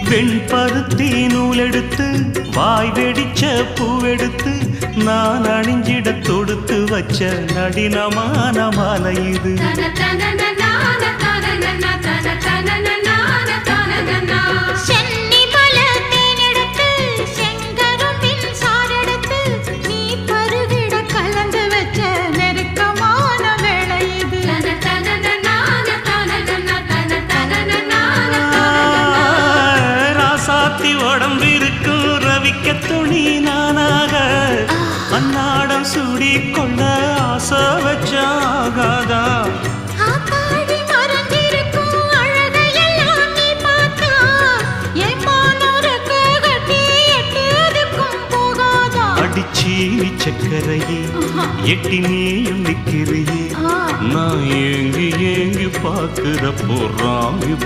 வெண்பருத்தி நூலெடுத்து வாய் வெடிச்ச பூவெடுத்து நான் அணிஞ்சிட தொடுத்து வச்ச நடினமான மாலை இது. உடம்பிருக்கும் ரவிக்க துணி நானாக அன்னாடம் சூடி கொள்ள ஆசை வச்சாகாதா. அடிச்சி சக்கரையே எட்டி நீயும் நிக்கிறியே நான் ஏங்கி ஏங்கி பார்க்கிற போறாங்க.